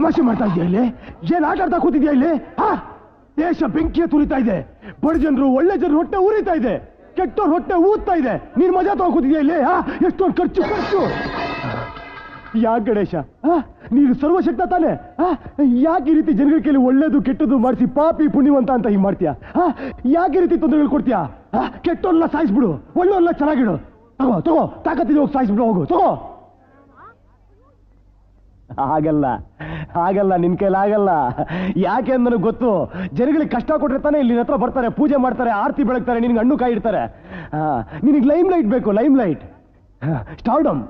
ತಮಾಷೆ ಮಾಡ್ತಾ ಇದೆಯಾ ಇಲ್ಲಿ? ಏನ್ ಆಟ ಆಡ್ತಾ ಕೂತಿದ್ಯಾ ಇಲ್ಲಿ? ದೇಶ ಬೆಂಕಿಯ ತುರಿತಾ ಇದೆ, ಬಡ ಜನರು ಒಳ್ಳೆ ಜನರು ಹೊಟ್ಟೆ ಉರಿತಾ ಇದೆ, ಕೆಟ್ಟವ್ರ ಹೊಟ್ಟೆ ಊದ್ತಾ ಇದೆ. ನೀನ್ ಮಜಾ ತಗೊಂಡ್ ಕೂತಿದ್ಯಾ ಇಲ್ಲಿ? ಎಷ್ಟೊಂದು ಖರ್ಚು. ಯಾಕೆ ಗಣೇಶ, ನೀನು ಸರ್ವಶಕ್ತ ತಾನೆ? ಯಾಕೆ ಈ ರೀತಿ ಜನಗಳ ಕೈಲಿ ಒಳ್ಳೇದು ಕೆಟ್ಟದ್ದು ಮಾಡಿಸಿ ಪಾಪಿ ಪುಣ್ಯವಂತ ಅಂತ ಹೀಗೆ ಮಾಡ್ತೀಯಾ? ಯಾಕೆ ಈ ರೀತಿ ತೊಂದರೆಗಳು ಕೊಡ್ತೀಯಾ? ಕೆಟ್ಟವ್ರನ್ನ ಸಾಯಿಸ್ಬಿಡು, ಒಳ್ಳೆಯವ್ರನ್ನ ಚೆನ್ನಾಗಿಡು. ತಗೋ ತಾಕತ್ತಿದೆ, ಹೋಗಿ ಸಾಯಿಸ್ಬಿಡು, ಹೋಗು ತಗೋ. ಹಾಗಲ್ಲ, ನಿನ್ ಕೈಲಿ ಆಗಲ್ಲ. ಯಾಕೆ ಅಂತ ನನಗೆ ಗೊತ್ತು. ಜನಗಳಿಗೆ ಕಷ್ಟ ಕೊಟ್ರೆ ತಾನೆ ಇಲ್ಲಿ ಹತ್ರ ಬರ್ತಾರೆ, ಪೂಜೆ ಮಾಡ್ತಾರೆ, ಆರತಿ ಬೆಳಗ್ತಾರೆ, ನಿನ್ಗೆ ಹಣ್ಣು ಕಾಯಿ ಇಡ್ತಾರೆ. ನಿನಗೆ ಲೈಮ್ ಲೈಟ್ ಬೇಕು, ಲೈಮ್ ಲೈಟ್, ಸ್ಟಾರ್ಡಮ್.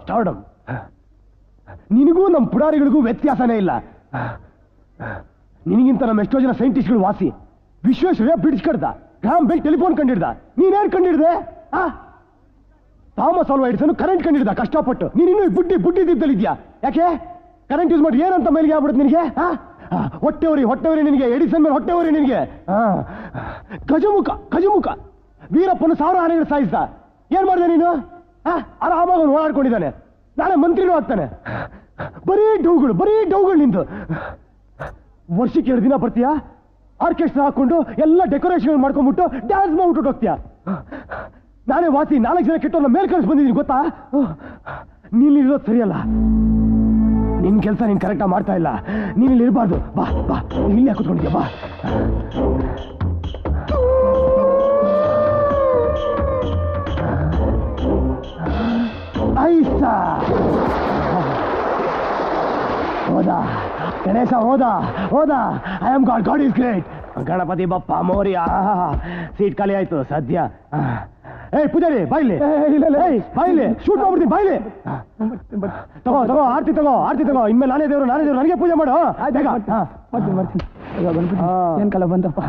ನಿನಗೂ ನಮ್ಮ ಪುಡಾರಿಗಳಿಗೂ ವ್ಯತ್ಯಾಸನೇ ಇಲ್ಲ. ನಿನಗಿಂತ ನಮ್ಮ ಎಷ್ಟೋ ಜನ ಸೈಂಟಿಸ್ಟ್ಗಳು ವಾಸಿ. ವಿಶ್ವೇಶ್ವರಯ್ಯ ಬಿಡಿಸ್ಕಡ್ದ, ಗ್ರಾಮ್ ಬೆಲ್ ಟೆಲಿಫೋನ್ ಕಂಡಿಡ್ದ, ನೀನೇನು ಕಂಡಿಡ್ದೆ? ಥಾಮಸ್ ಆಲ್ವಾ ಎಡಿಸನ್ ಕರೆಂಟ್ ಕಂಡಿಡ್ದ ಕಷ್ಟಪಟ್ಟು. ನೀನಿನ್ನೂ ಬುಡ್ಡಿ ದಿಬ್ಬದಲ್ಲಿದ್ಯಾ? ಯಾಕೆ? ಕರೆಂಟ್ ಯೂಸ್ ಮಾಡಿ ಏನಂತ ಮೇಲಿಗೆ ಆಗ್ಬಿಡುತ್ತೆ ನಿನಗೆ? ಹೊಟ್ಟೆವರಿ ನಿನಗೆ, ಎಡಿಸನ್ ಮೇಲೆ ಹೊಟ್ಟೆವರಿ ನಿನಗೆ. ಗಜಮುಖ ವೀರಪ್ಪನ 1000 ಆನೆಗಳು ಸಾಯಿಸ್ದ. ಏನ್ ಮಾಡಿದೆ ನೀನು? ಆರಾಮಾಗಿ ಅವನು ಓಡಾಡ್ಕೊಂಡಿದ್ದಾನೆ, ನಾಳೆ ಮಂತ್ರಿನೂ ಆಗ್ತಾನೆ. ಬರೀ ಡೌಗಳು ನಿಂದು. ವರ್ಷಕ್ಕೆ 2 ದಿನ ಬರ್ತೀಯಾ, ಆರ್ಕೆಸ್ಟ್ರಾ ಹಾಕೊಂಡು ಎಲ್ಲ ಡೆಕೋರೇಷನ್ ಮಾಡ್ಕೊಂಡ್ಬಿಟ್ಟು ಡ್ಯಾನ್ಸ್ ಮಾಡ್ಬಿಟ್ಟು ಹೋಗ್ತೀಯಾ. ನಾನೇ ವಾಸಿ 4 ಜನ ಕೆಟ್ಟವ್ರನ್ನ ಮೇಲ್ ಕಳಿಸ್ ಬಂದಿದ್ದೀನಿ ಗೊತ್ತಾ? ನೀನಿರೋದು ಸರಿಯಲ್ಲ. ನಿನ್ ಕೆಲಸ ನೀನ್ ಕರೆಕ್ಟಾಗಿ ಮಾಡ್ತಾ ಇಲ್ಲ. ನೀನ್ ಇಲ್ಲಿ ಇರಬಾರ್ದು. ಬಾ ಇಲ್ಲಿ ಕೂತ್ಕೊಂಡಿದ್ಯಾ? ಬಾ. ಐಸಾ ಹೋದ ಗಣೇಶ, ಹೋದ. I am god is great. Ganapati Bappa Morya. Seat ಖಾಲಿ ಆಯ್ತು ಸದ್ಯ. ಪೂಜಾರಿ ಬಾಯ್ಲಿ, ಬಾಯ್ಲಿ ಶೂಟ್ ಮಾಡ್ಬಿಡ್ತೀನಿ, ಬಾಯ್ಲಿ. ತಗೋ ಆರ್ತಿ ತಗೋ. ಇನ್ಮೇಲೆ ನಾನೇ ದೇವರು, ನನಗೆ ಪೂಜೆ ಮಾಡು. ಬರ್ತೀನಿ. ಏನ್ ಕಾಲ ಬಂತಪ್ಪ.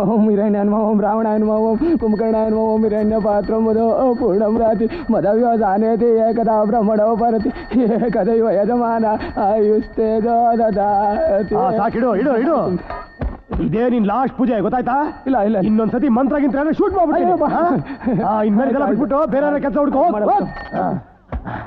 ಓಂ ಹಿರಣ್ಯನ್ಮ ಓಂ ರಾವಣಾಯನ್ಮ ಓಂ ಕುಂಭಕರ್ಣಾಯನ್ಮ ಓಂ ಹಿರಣ್ಯ ಪಾತ್ರ ಮದೋ ಪೂರ್ಣಂ ರಾತಿ ಮದವ್ಯೋಧಾನೇತಿ ಏಕದಾ ಬ್ರಹ್ಮಣೋ ಪರತಿ ಏಕದೈವ ಯಜಮಾನ ಆಯುಸ್ತೇಜೋ ದದಾತಿ. ಸಾಕಿಡು. ಇದೇ ನಿನ್ ಲಾಸ್ಟ್ ಪೂಜೆ ಗೊತ್ತಾಯ್ತಾ? ಇಲ್ಲ ಇನ್ನೊಂದ್ಸತಿ ಮಂತ್ರ ಗಿಂತ್ರ ಶೂಟ್ ಮಾಡ್ಬಿಟ್ಟು ಇನ್ಮೇಲೆ ಬಿಟ್ಬಿಟ್ಟು ಬೇರೆ ಕೆಲಸ ಹುಡ್ಕೋ.